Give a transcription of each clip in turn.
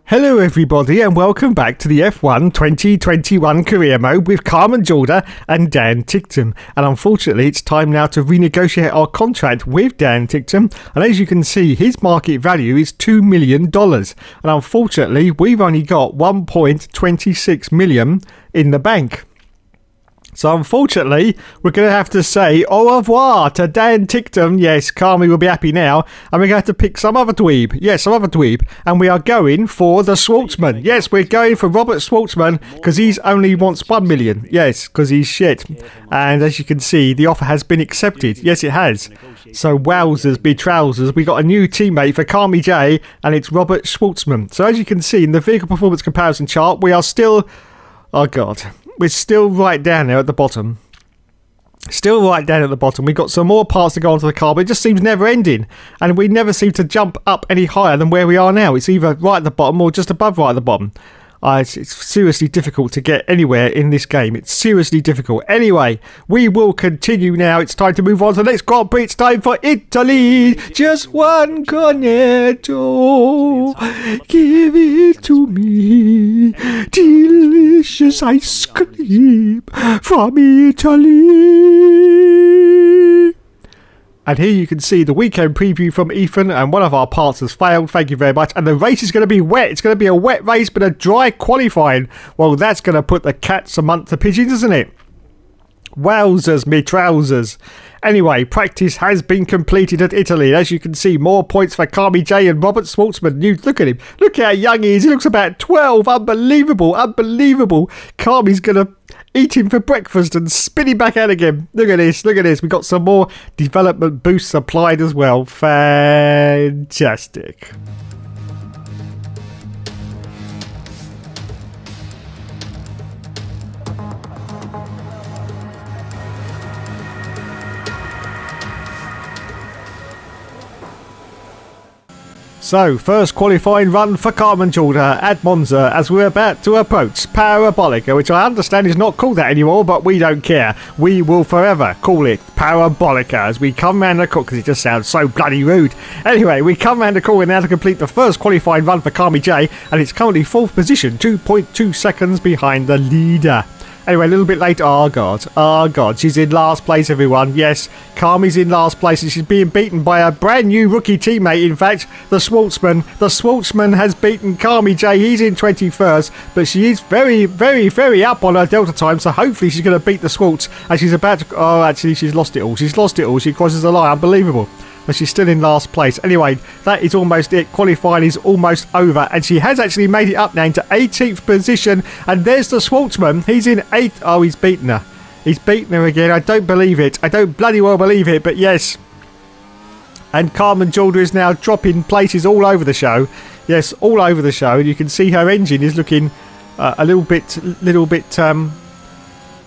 Hello everybody and welcome back to the F1 2021 career mode with Carmen and Dan Ticktum. And unfortunately it's time now to renegotiate our contract with Dan Ticktum, and as you can see his market value is $2 million, and unfortunately we've only got 1.26 million in the bank. So unfortunately, we're going to have to say au revoir to Dan Ticktum. Yes, Carmen will be happy now. And we're going to have to pick some other dweeb. Yes, some other dweeb. And we are going for the SHWARTZMAN. Yes, we're going for Robert SHWARTZMAN because he only wants 1 million. Yes, because he's shit. And as you can see, the offer has been accepted. Yes, it has. So wowzers be trousers. We got a new teammate for Carmi J, and it's Robert SHWARTZMAN. So as you can see in the vehicle performance comparison chart, we are still... Oh, God. We're still right down there at the bottom. Still right down at the bottom. We've got some more parts to go onto the car, but it just seems never ending. And we never seem to jump up any higher than where we are now. It's either right at the bottom or just above right at the bottom. It's seriously difficult to get anywhere in this game. It's seriously difficult. Anyway, we will continue now. It's time to move on to the next Grand Prix. It's time for Italy. Just one cornetto. Give it to me. Delicious ice cream from Italy. And here you can see the weekend preview from Ethan, and one of our parts has failed. Thank you very much. And the race is going to be wet. It's going to be a wet race, but a dry qualifying. Well, that's going to put the cats amongst the pigeons, isn't it? Wowzers, me trousers. Anyway, practice has been completed at Italy. As you can see, more points for Carmi J and Robert SHWARTZMAN. Look at him. Look how young he is. He looks about 12. Unbelievable. Unbelievable. Carmi's going to eat him for breakfast and spin him back out again. Look at this. Look at this. We've got some more development boosts applied as well. Fantastic. So, first qualifying run for Carmen at Monza as we're about to approach Parabolica, which I understand is not called that anymore, but we don't care. We will forever call it Parabolica as we come round the corner, because it just sounds so bloody rude. Anyway, we come round the corner now to complete the first qualifying run for Carmi J, and it's currently 4th position, 2.2 seconds behind the leader. Anyway, a little bit later. Oh, God. Oh, God. She's in last place, everyone. Yes, Carmi's in last place, and she's being beaten by a brand new rookie teammate, in fact, the SHWARTZMAN. The SHWARTZMAN has beaten Carmi J. He's in 21st, but she is very, very, very up on her delta time, so hopefully she's going to beat the Schwartz, and she's about to... Oh, actually, she's lost it all. She's lost it all. She crosses the line. Unbelievable. But she's still in last place. Anyway, that is almost it. Qualifying is almost over. And she has actually made it up now into 18th position. And there's the SHWARTZMAN. He's in 8th. Oh, he's beaten her. He's beaten her again. I don't believe it. I don't bloody well believe it. But yes. And Carmen is now dropping places all over the show. Yes, all over the show. And you can see her engine is looking a little bit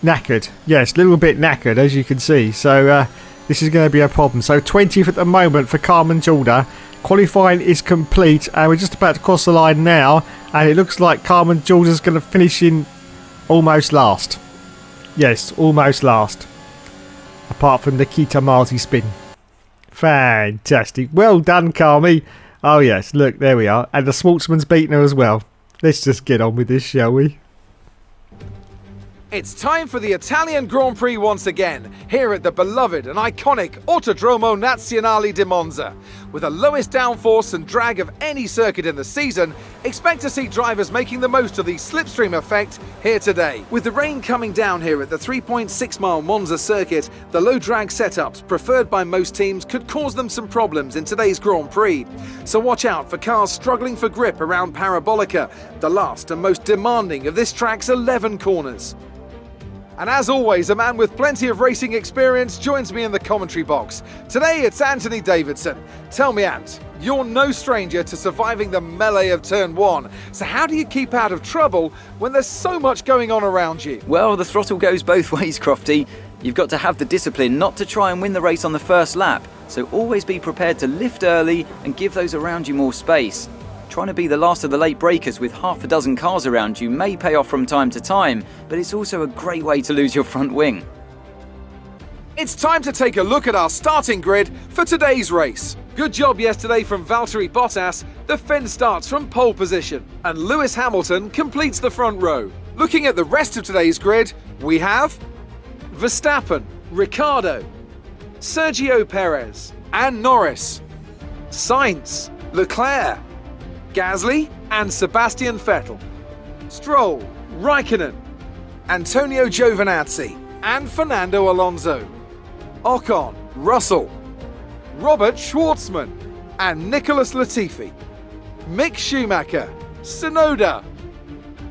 knackered. Yes, a little bit knackered, as you can see. So... this is going to be a problem. So 20th at the moment for Carmen. Qualifying is complete, and we're just about to cross the line now, and it looks like Carmen is going to finish in almost last. Yes, almost last. Apart from Nikita Marzi spin. Fantastic. Well done, Carmi. Oh yes, look, there we are. And the SHWARTZMAN's beaten her as well. Let's just get on with this, shall we? It's time for the Italian Grand Prix once again, here at the beloved and iconic Autodromo Nazionale di Monza. With the lowest downforce and drag of any circuit in the season, expect to see drivers making the most of the slipstream effect here today. With the rain coming down here at the 3.6-mile Monza circuit, the low drag setups preferred by most teams could cause them some problems in today's Grand Prix. So watch out for cars struggling for grip around Parabolica, the last and most demanding of this track's 11 corners. And as always, a man with plenty of racing experience joins me in the commentary box. Today it's Anthony Davidson. Tell me, Ant, you're no stranger to surviving the melee of turn 1. So how do you keep out of trouble when there's so much going on around you? Well, the throttle goes both ways, Crofty. You've got to have the discipline not to try and win the race on the first lap. So always be prepared to lift early and give those around you more space. Trying to be the last of the late breakers with half a dozen cars around you may pay off from time to time, but it's also a great way to lose your front wing. It's time to take a look at our starting grid for today's race. Good job yesterday from Valtteri Bottas. The Finn starts from pole position, and Lewis Hamilton completes the front row. Looking at the rest of today's grid, we have Verstappen, Ricciardo, Sergio Perez, and Norris, Sainz, Leclerc, Gasly, and Sebastian Vettel, Stroll, Raikkonen, Antonio Giovinazzi, and Fernando Alonso, Ocon, Russell, Robert Schwartzman, and Nicholas Latifi, Mick Schumacher, Tsunoda,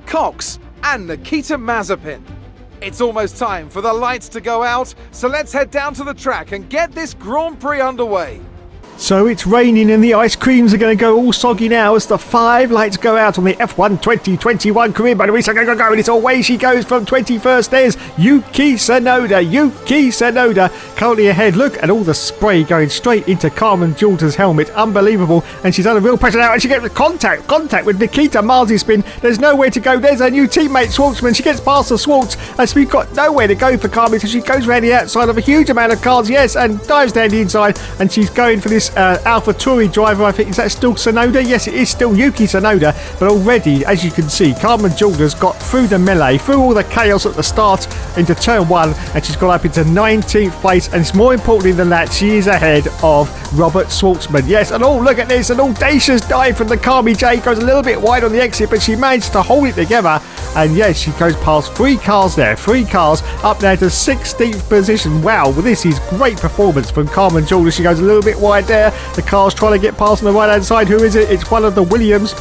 Cox, and Nikita Mazepin. It's almost time for the lights to go out, so let's head down to the track and get this Grand Prix underway. So it's raining and the ice creams are going to go all soggy now as the 5 lights go out on the F1 2021 career mode. Go, and it's away she goes from 21st. There's Yuki Tsunoda currently ahead. Look at all the spray going straight into Carmen Joulder's helmet. Unbelievable. And she's under real pressure now, and she gets contact with Nikita Mazepin. There's nowhere to go. There's her new teammate Schwartzman. She gets past the Schwartz as we've got nowhere to go for Carmen, so she goes around the outside of a huge amount of cars, yes, and dives down the inside, and she's going for this Alpha Tauri driver. I think, is that still Tsunoda? Yes, it is still Yuki Tsunoda, but already, as you can see, Carmen Joulder's got through the melee, through all the chaos at the start into turn 1, and she's got up into 19th place, and it's more importantly than that, she is ahead of Robert Schwartzman. Yes, and oh, look at this, an audacious dive from the Carmi J, goes a little bit wide on the exit, but she managed to hold it together, and yes, she goes past 3 cars there, 3 cars up there to 16th position. Wow, well, this is great performance from Carmen Joulder. She goes a little bit wide there. The car's trying to get past on the right hand side. Who is it? It's one of the Williams.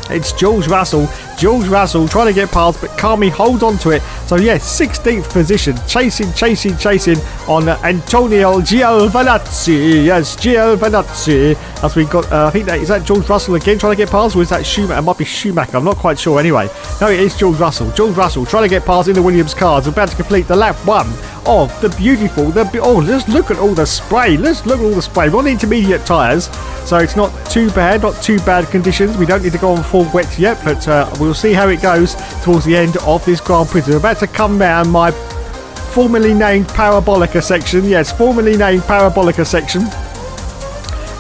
It's George Russell. George Russell trying to get past, but Carmi holds on to it. So yes, 16th position. Chasing on Antonio Giovinazzi. Yes, Giovinazzi. As we got, I think is that George Russell again trying to get past, or is that Schumacher? It might be Schumacher. I'm not quite sure. Anyway, no, it is George Russell. George Russell trying to get past in the Williams cars. About to complete the lap 1 of the beautiful. Oh, just look at all the spray. Let's look at all the spray. We're on the intermediate tyres, so it's not too bad. Not too bad conditions. We don't need to go on full wet yet, but we'll see how it goes towards the end of this Grand Prix. We're about to come down my formerly named Parabolica section. Yes, formerly named Parabolica section.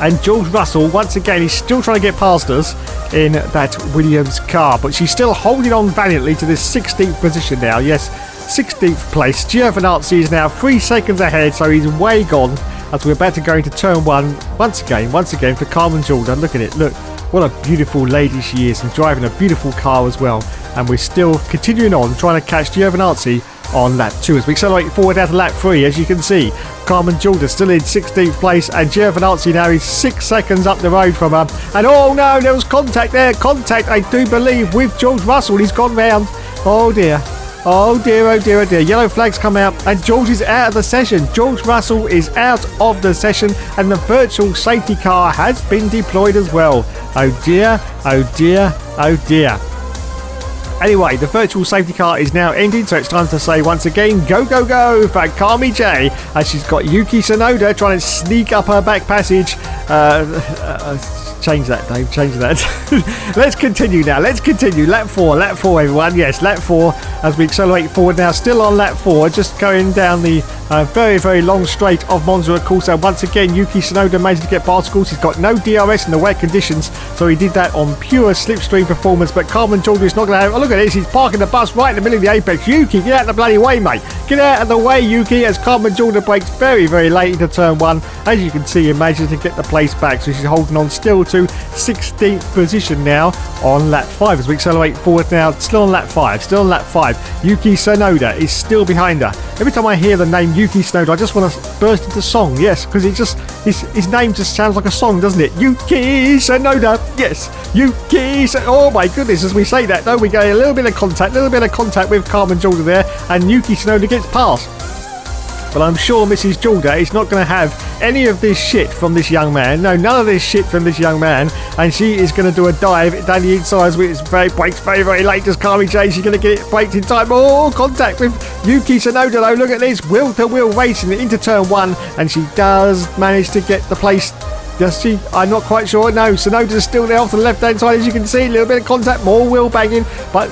And George Russell, once again, he's still trying to get past us in that Williams car, but she's still holding on valiantly to this 16th position now. Yes, 16th place. Giovinazzi is now 3 seconds ahead, so he's way gone as we're about to go into turn 1 once again for Carmen Joulder. Look at it, look. What a beautiful lady she is, and driving a beautiful car as well. And we're still continuing on, trying to catch Giovinazzi on lap 2 as we accelerate forward out to lap 3. As you can see, Carmen Joulder still in 16th place, and Giovinazzi now is 6 seconds up the road from her. And oh no, there was contact there. Contact, I do believe, with George Russell. He's gone round. Oh dear. Oh dear, oh dear, oh dear. Yellow flags come out, and George is out of the session. George Russell is out of the session, and the virtual safety car has been deployed as well. Oh dear, oh dear, oh dear. Anyway, the virtual safety car is now ending, so it's time to say once again, go, go, go for Carmi J, as she's got Yuki Tsunoda trying to sneak up her back passage. Change that, Dave, change that. Let's continue now, let's continue. Lap 4, everyone. Yes, lap 4 as we accelerate forward now. Still on lap 4, just going down the very, very long straight of Monza, of course. And once again, Yuki Tsunoda managed to get past, of course. He's got no DRS in the wet conditions, so he did that on pure slipstream performance. But Carmen Joulder is not going to have... Oh, look at this, he's parking the bus right in the middle of the apex. Yuki, get out of the bloody way, mate. Get out of the way, Yuki, as Carmen Joulder breaks very, very late into turn 1. As you can see, he manages to get the place back, so she's holding on still to 16th position now on lap 5 as we accelerate forward now. Still on lap 5, still on lap 5. Yuki Tsunoda is still behind her. Every time I hear the name Yuki Tsunoda, I just want to burst into song. Yes, because it just his name just sounds like a song, doesn't it? Yuki Tsunoda. Yes, Yuki. Oh my goodness, as we say that, though, we get a little bit of contact with Carmen Joulder there, and Yuki Tsunoda gets past. But I'm sure Mrs. Joulder is not going to have any of this shit from this young man. No, none of this shit from this young man. And she is going to do a dive down the inside, which breaks very, very late. Does Carmi J? She's going to get it braked in time. Oh, contact with Yuki Tsunoda, though. Look at this. Wheel-to-wheel racing into turn 1. And she does manage to get the place. Does she? I'm not quite sure. No, Tsunoda's still there off the left-hand side, as you can see. A little bit of contact, more wheel banging. But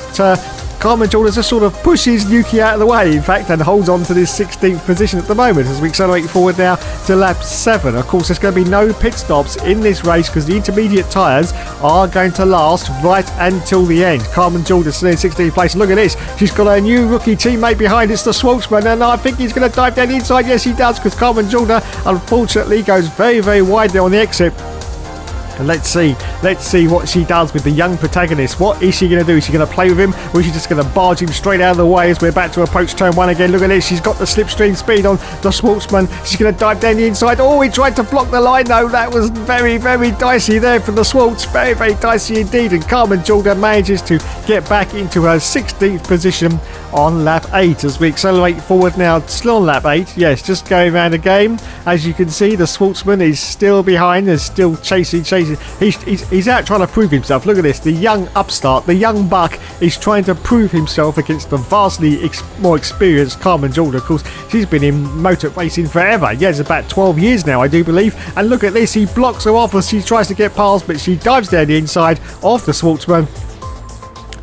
Carmen Jordan just sort of pushes Yuki out of the way, in fact, and holds on to this 16th position at the moment as we accelerate forward now to lap 7. Of course, there's going to be no pit stops in this race because the intermediate tyres are going to last right until the end. Carmen Jordan still in 16th place. Look at this. She's got her new rookie teammate behind. It's the SHWARTZMAN, and I think he's going to dive down the inside. Yes, he does, because Carmen Jordan, unfortunately, goes very, very wide there on the exit. And let's see what she does with the young protagonist. What is she going to do? Is she going to play with him, or is she just going to barge him straight out of the way as we're about to approach turn 1 again? Look at this. She's got the slipstream speed on the SHWARTZMAN. She's going to dive down the inside. Oh, he tried to block the line, though. That was very, very dicey there for the Schwartz. Very, very dicey indeed. And Carmen Jordan manages to get back into her 16th position on lap 8 as we accelerate forward now. Still on lap 8. Yes, just going around again. As you can see, the SHWARTZMAN is still behind. Is still chasing. He's out trying to prove himself. Look at this. The young upstart, the young buck, is trying to prove himself against the vastly more experienced Carmen Jordan. Of course, she's been in motor racing forever. Yes, about 12 years now, I do believe. And look at this. He blocks her off as she tries to get past, but she dives down the inside of the SHWARTZMAN.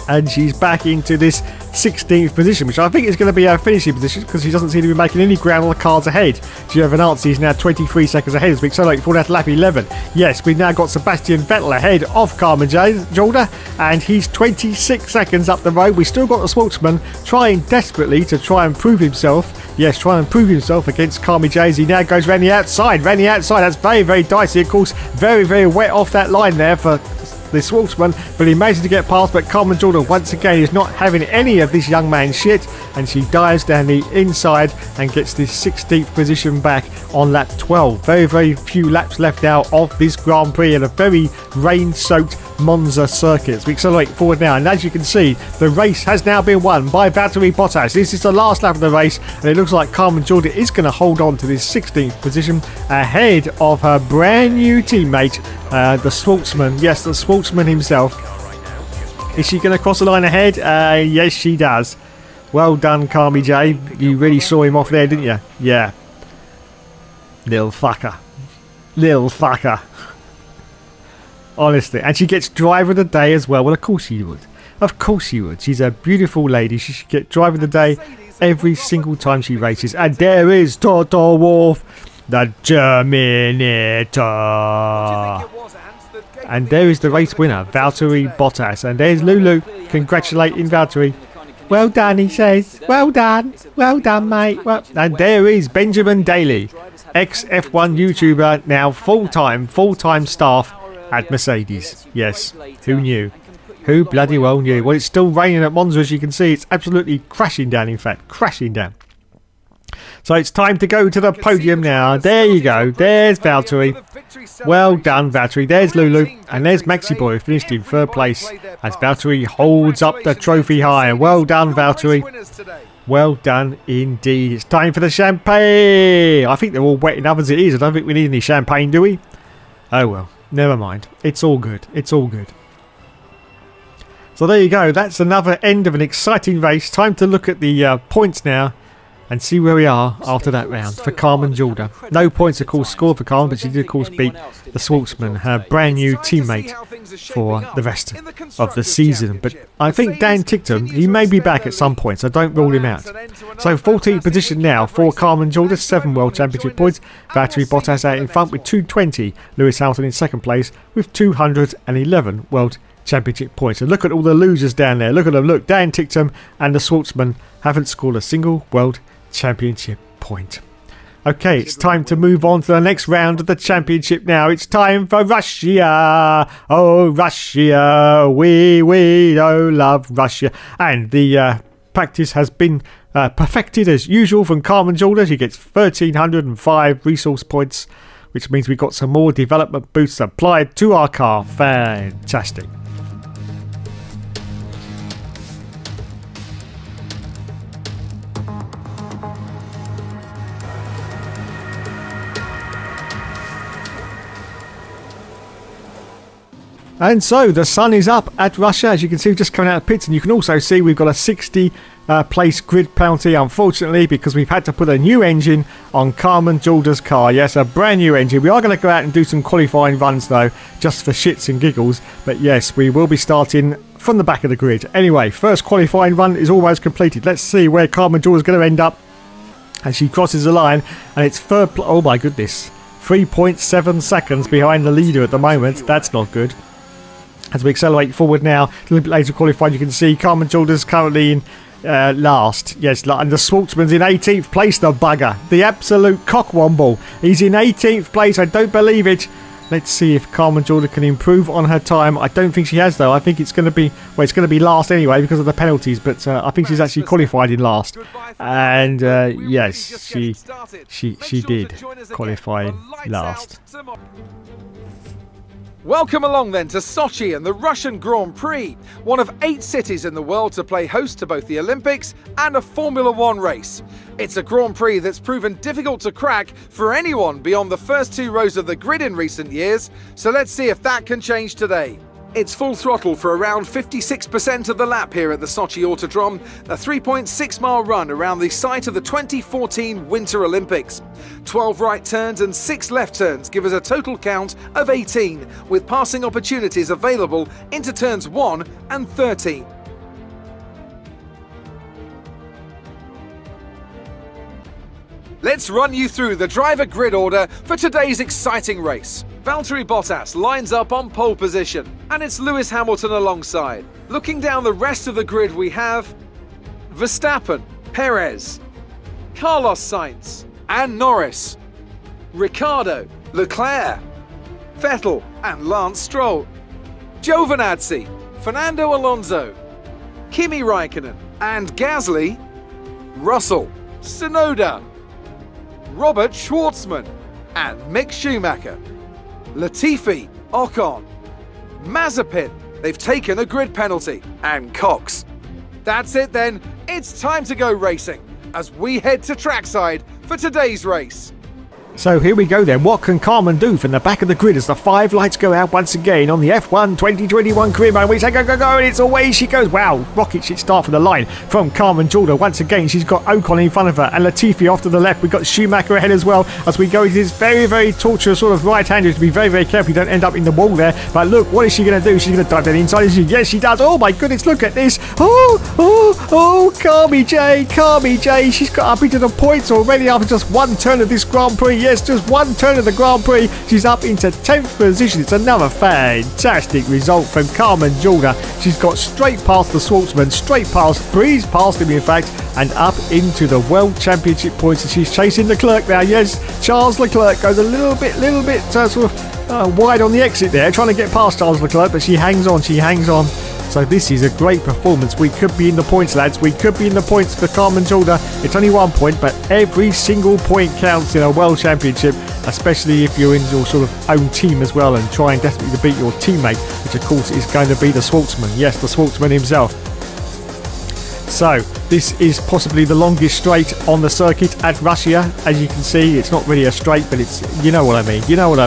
And she's back into this 16th position, which I think is going to be her finishing position because she doesn't seem to be making any ground on the cards ahead. GIOVINAZZI is now 23 seconds ahead as we accelerate forward at lap 11. Yes, we've now got Sebastian Vettel ahead of Carmen Jordan, and he's 26 seconds up the road. We've still got the SHWARTZMAN trying desperately to try and prove himself. Yes, try and prove himself against Carmen Jordan. He now goes round the outside. Round the outside, that's very, very dicey. Of course, very, very wet off that line there for the SHWARTZMAN, but he manages to get past. But Carmen Jordan once again is not having any of this young man's shit, and she dives down the inside and gets this 16th position back on lap 12. Very, very few laps left now of this Grand Prix in a very rain-soaked Monza circuit. We accelerate forward now, and as you can see, the race has now been won by Valtteri Bottas. This is the last lap of the race, and it looks like Carmen Jordan is going to hold on to this 16th position ahead of her brand new teammate, the SHWARTZMAN. Yes, the SHWARTZMAN himself. Is she going to cross the line ahead? Yes, she does. Well done, Carmi J. You really saw him off there, didn't you? Yeah. Little fucker. Little fucker. Honestly. And she gets driver of the day as well. Well, of course she would. Of course she would. She's a beautiful lady. She should get driver of the day every single time she races. And there is Toto Wolff, the Terminator. And there is the race winner, Valtteri Bottas. And there's Lulu congratulating Valtteri. Well done, he says. Well done. Well done, mate. Well, and there is Benjamin Daly, ex-F1 YouTuber, now full-time staff at Mercedes. Yes, who knew? Who bloody well knew? Well, it's still raining at Monza, as you can see. It's absolutely crashing down, in fact. Crashing down. So it's time to go to the podium now. There you go. There's Valtteri. Well done, Valtteri. There's Lulu. And there's Maxi Boy, finished in 3rd place as Valtteri holds up the trophy high. Well done, Valtteri. Well done indeed. It's time for the champagne. I think they're all wet enough as it is. I don't think we need any champagne, do we? Oh well. Never mind. It's all good. It's all good. So there you go. That's another end of an exciting race. Time to look at the points now and see where we are after that round for Carmen Jordan. No points, of course, scored for Carmen, but she did, of course, beat the SHWARTZMAN, her brand new teammate for the rest of the season. But I think Dan Ticktum, he may be back at some point, so don't rule him out. So 14th position now for Carmen Jordan, 7 World Championship points. Valtteri Bottas out in front with 220. Lewis Hamilton in 2nd place with 211 World Championship points. And look at all the losers down there. Look at them. Look, Dan Ticktum and the SHWARTZMAN haven't scored a single World Championship point. Okay, it's time to move on to the next round of the championship now. It's time for Russia. Oh, Russia. We oh, love Russia. And the practice has been perfected as usual from Carmen Jordan. She gets 1,305 resource points, which means we've got some more development boosts applied to our car. Fantastic. And so the sun is up at Russia, as you can see, just coming out of pits, and you can also see we've got a 60 place grid penalty, unfortunately, because we've had to put a new engine on Carmen Jordan's car. Yes, a brand new engine. We are going to go out and do some qualifying runs though, just for shits and giggles. But yes, we will be starting from the back of the grid. Anyway, first qualifying run is almost completed. Let's see where Carmen Jorda's going to end up as she crosses the line. And it's third. Oh my goodness. 3.7 seconds behind the leader at the moment. That's not good. As we accelerate forward now, a little bit later qualifying, you can see Carmen Jorda's currently in last. Yes, and the Schwartzman's in 18th place, the bugger. The absolute cockwomble. He's in 18th place. I don't believe it. Let's see if Carmen Jorda can improve on her time. I don't think she has, though. I think it's going to be, well, it's going to be last anyway because of the penalties, but I think she's actually qualified in last. And yes, she did qualify last. Welcome along then to Sochi and the Russian Grand Prix, one of 8 cities in the world to play host to both the Olympics and a Formula One race. It's a Grand Prix that's proven difficult to crack for anyone beyond the first 2 rows of the grid in recent years, so let's see if that can change today. It's full throttle for around 56% of the lap here at the Sochi Autodrome, a 3.6-mile run around the site of the 2014 Winter Olympics. 12 right turns and 6 left turns give us a total count of 18, with passing opportunities available into turns 1 and 13. Let's run you through the driver grid order for today's exciting race. Valtteri Bottas lines up on pole position, and it's Lewis Hamilton alongside. Looking down the rest of the grid, we have Verstappen, Perez, Carlos Sainz and Norris, Ricciardo, Leclerc, Vettel and Lance Stroll, Giovinazzi, Fernando Alonso, Kimi Raikkonen and Gasly, Russell, Tsunoda, Robert Schwartzman and Mick Schumacher, Latifi, Ocon, Mazepin, they've taken a grid penalty, and Cox. That's it then, it's time to go racing as we head to trackside for today's race. So here we go then. What can Carmen do from the back of the grid as the 5 lights go out once again on the F1 2021 career mode? We say go, go, go, and it's away she goes. Wow, rocket ship start from the line from Carmen Jorda. Once again, she's got Ocon in front of her and Latifi off to the left. We've got Schumacher ahead as well as we go into this very, very tortuous sort of right-hander. To be very, very careful you don't end up in the wall there. But look, what is she going to do? She's going to dive down inside. Yes, she does. Oh my goodness, look at this. Oh, Carmi J. She's got up into the points already after just one turn of this Grand Prix. Yes, just one turn of the Grand Prix. She's up into 10th position. It's another fantastic result from Carmen Jorda. She's got straight past the Schwartzman, straight past, breezed past him in fact, and up into the World Championship points. And she's chasing Leclerc now. Yes, Charles Leclerc goes a little bit sort of wide on the exit there, trying to get past Charles Leclerc, but she hangs on. So this is a great performance. We could be in the points, lads. We could be in the points for Carmen Jorda. It's only 1 point, but every single point counts in a World Championship, especially if you're in your sort of own team as well and trying desperately to beat your teammate, which of course is going to be the Schwartzman. Yes, the Schwartzman himself. So this is possibly the longest straight on the circuit at Russia. As you can see, it's not really a straight, but it's, you know what I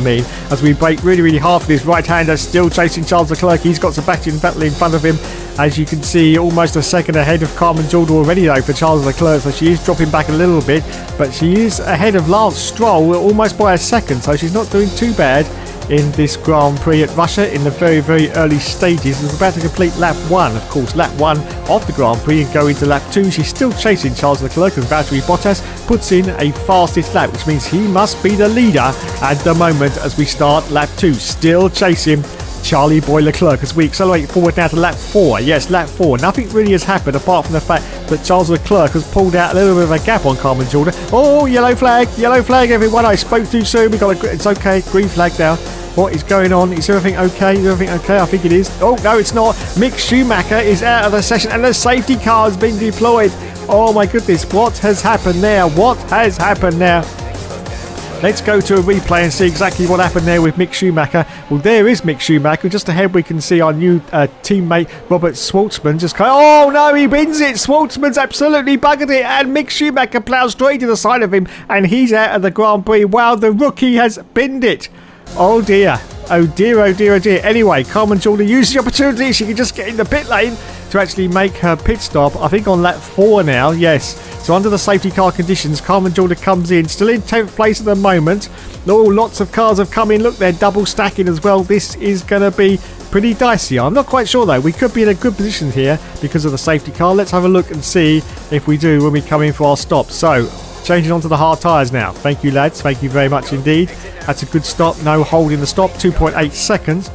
mean. As we brake really, really hard for this right-hander, still chasing Charles Leclerc. He's got Sebastian Vettel in front of him. As you can see, almost a second ahead of Carmen Jorda already though for Charles Leclerc, so she is dropping back a little bit, but she is ahead of Lance Stroll almost by a second, so she's not doing too bad in this Grand Prix at Russia in the very, very early stages. We're about to complete lap 1, of course, lap 1 of the Grand Prix, and go into lap 2. She's still chasing Charles Leclerc as Valtteri Bottas puts in a fastest lap, which means he must be the leader at the moment as we start lap 2. Still chasing Charlie Boy Leclerc as we accelerate forward now to lap 4. Yes, lap 4. Nothing really has happened apart from the fact that Charles Leclerc has pulled out a little bit of a gap on Carmen Jorda. Oh, yellow flag, everyone. I spoke too soon. It's okay, green flag now. What is going on? Is everything okay? I think it is. Oh, no, it's not. Mick Schumacher is out of the session and the safety car has been deployed. Oh, my goodness. What has happened there? Let's go to a replay and see exactly what happened there with Mick Schumacher. Well, there is Mick Schumacher. Just ahead we can see our new teammate Robert Schwartzman just going, oh no, he wins it. Schwartzman's absolutely buggered it, and Mick Schumacher plows straight to the side of him, and he's out of the Grand Prix. Wow, the rookie has binned it. Oh dear. Oh dear. Anyway, Carmen Jorda uses the opportunity. She can just get in the pit lane to actually make her pit stop. I think on lap 4 now. Yes. So under the safety car conditions, Carmen Jorda comes in. Still in 10th place at the moment. Oh, lots of cars have come in. Look, they're double stacking as well. This is going to be pretty dicey. I'm not quite sure though. We could be in a good position here because of the safety car. Let's have a look and see if we do when we come in for our stop. So, changing onto the hard tyres now. Thank you, lads. Thank you very much indeed. That's a good stop. No hold in the stop. 2.8 seconds.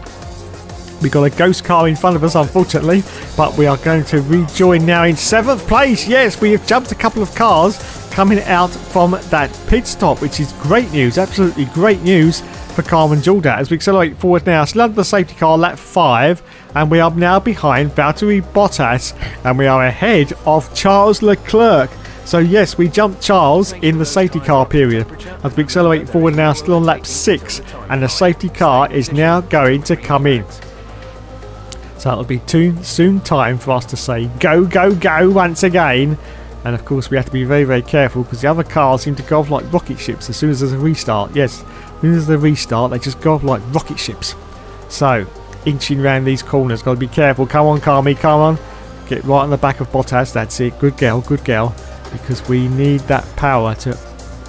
We've got a ghost car in front of us, unfortunately, but we are going to rejoin now in 7th place. Yes, we have jumped a couple of cars coming out from that pit stop, which is great news, absolutely great news for Carmen Jorda. As we accelerate forward now, still under the safety car, lap 5, and we are now behind Valtteri Bottas, and we are ahead of Charles Leclerc. So yes, we jumped Charles in the safety car period. As we accelerate forward now, still on lap 6, and the safety car is now going to come in. So it'll be soon time for us to say go, go, go once again. And of course we have to be very, very careful because the other cars seem to go off like rocket ships as soon as there's a restart. Yes, as soon as there's a restart, they just go off like rocket ships. So, inching around these corners, got to be careful. Come on, Carmi, come on. Get right on the back of Bottas, that's it. Good girl, because we need that power to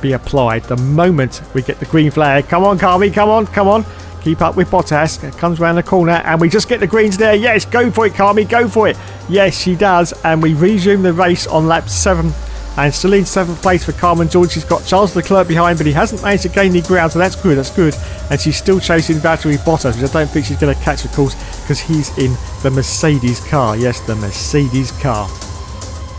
be applied the moment we get the green flag. Come on, Carmi, come on, come on. Keep up with Bottas. It comes around the corner and we just get the greens there. Yes, go for it, Carmi, go for it. Yes, she does. And we resume the race on lap 7. And still in 7th place for Carmen Jorda. She's got Charles Leclerc behind, but he hasn't managed to gain any ground, so that's good, that's good. And she's still chasing Valtteri Bottas, which I don't think she's going to catch, of course, because he's in the Mercedes car. Yes, the Mercedes car.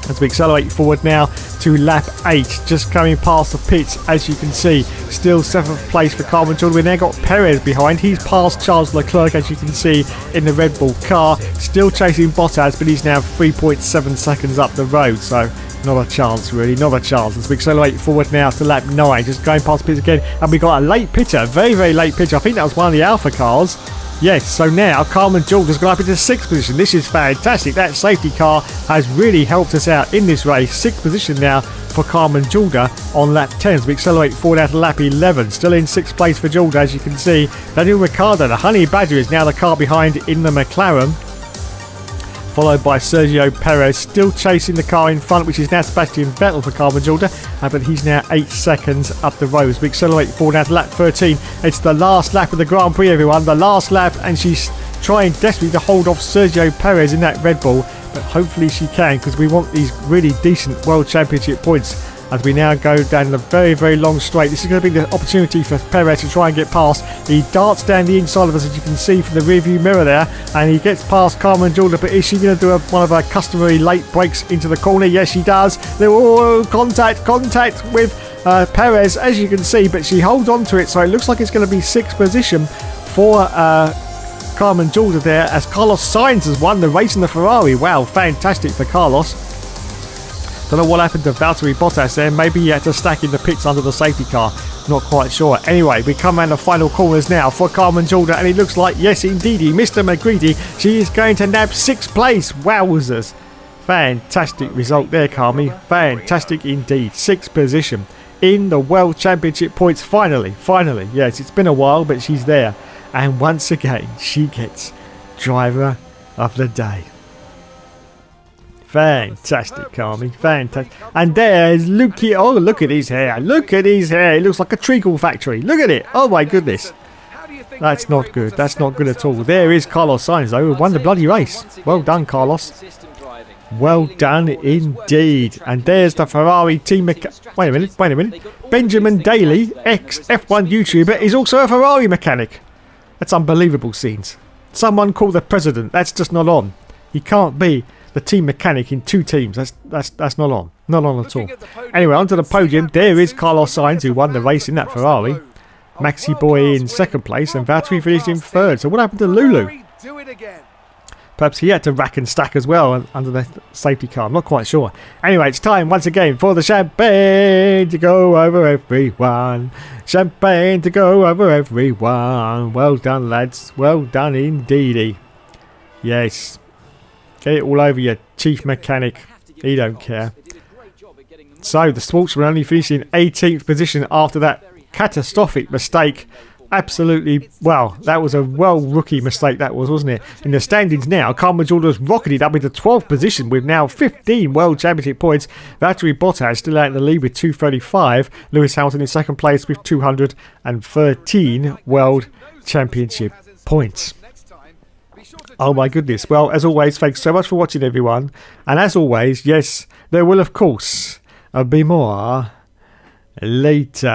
As we accelerate forward now to lap 8, just coming past the pits, as you can see. Still 7th place for Carmen Jorda. We've now got Perez behind. He's past Charles Leclerc, as you can see, in the Red Bull car. Still chasing Bottas, but he's now 3.7 seconds up the road, so not a chance, really, not a chance. As we accelerate forward now to lap 9, just going past pits again, and we got a late pitter, very, very late pitter. I think that was one of the Alpha cars. Yes, so now Carmen Jorda's gone up into 6th position. This is fantastic. That safety car has really helped us out in this race. 6th position now for Carmen Jorda on lap 10. As we accelerate forward out to lap 11. Still in 6th place for Jorda, as you can see. Daniel Ricciardo, the Honey Badger, is now the car behind in the McLaren. Followed by Sergio Perez, still chasing the car in front, which is now Sebastian Vettel for Carmen Jorda, but he's now 8 seconds up the road. As we accelerate forward now to lap 13. It's the last lap of the Grand Prix, everyone, the last lap, and she's trying desperately to hold off Sergio Perez in that Red Bull, but hopefully she can, because we want these really decent World Championship points. As we now go down the very, very long straight. This is going to be the opportunity for Perez to try and get past. He darts down the inside of us, as you can see from the rear view mirror there, and he gets past Carmen Jorda, but is she going to do one of her customary late breaks into the corner? Yes, she does. Oh, contact with Perez, as you can see, but she holds on to it, so it looks like it's going to be 6th position for Carmen Jorda there, as Carlos Sainz has won the race in the Ferrari. Wow, fantastic for Carlos. Don't know what happened to Valtteri Bottas there. Maybe he had to stack in the pits under the safety car. Not quite sure. Anyway, we come around the final corners now for Carmen Jorda, and it looks like, yes indeedy, Mr. McGreedy, she is going to nab 6th place. Wowzers. Fantastic result there, Carmi. Fantastic indeed. 6th position in the World Championship points. Finally. Yes, it's been a while, but she's there. And once again, she gets Driver of the Day. Fantastic, Carmi. Fantastic. And there's Lukey. Oh, look at his hair. Look at his hair. It looks like a treacle factory. Look at it. Oh, my goodness. That's not good. That's not good at all. There is Carlos Sainz, though, who won the bloody race. Well done, Carlos. Well done indeed. And there's the Ferrari team. Wait a minute. Benjamin Daly, ex-F1 YouTuber, is also a Ferrari mechanic. That's unbelievable scenes. Someone call the president. That's just not on. He can't be the team mechanic in 2 teams. That's not on. Not on at all. Anyway, onto the podium. There is Carlos Sainz, who won the race in that Ferrari. Maxi Boy in 2nd place, and Valtteri finished in 3rd. So what happened to Lulu? Perhaps he had to rack and stack as well under the safety car. I'm not quite sure. Anyway, it's time once again for the champagne to go over everyone. Champagne to go over everyone. Well done, lads. Well done indeedy. Yes. Get it all over your chief mechanic. He don't care. So the Schwartzman only finished in 18th position after that catastrophic mistake. Absolutely, well, that was a rookie mistake, that was, wasn't it? In the standings now, Carmen Jorda has rocketed up into 12th position with now 15 World Championship points. Valtteri Bottas still out in the lead with 235. Lewis Hamilton in 2nd place with 213 World Championship points. Oh my goodness. Well, as always, thanks so much for watching, everyone. And as always, yes, there will, of course, be more later.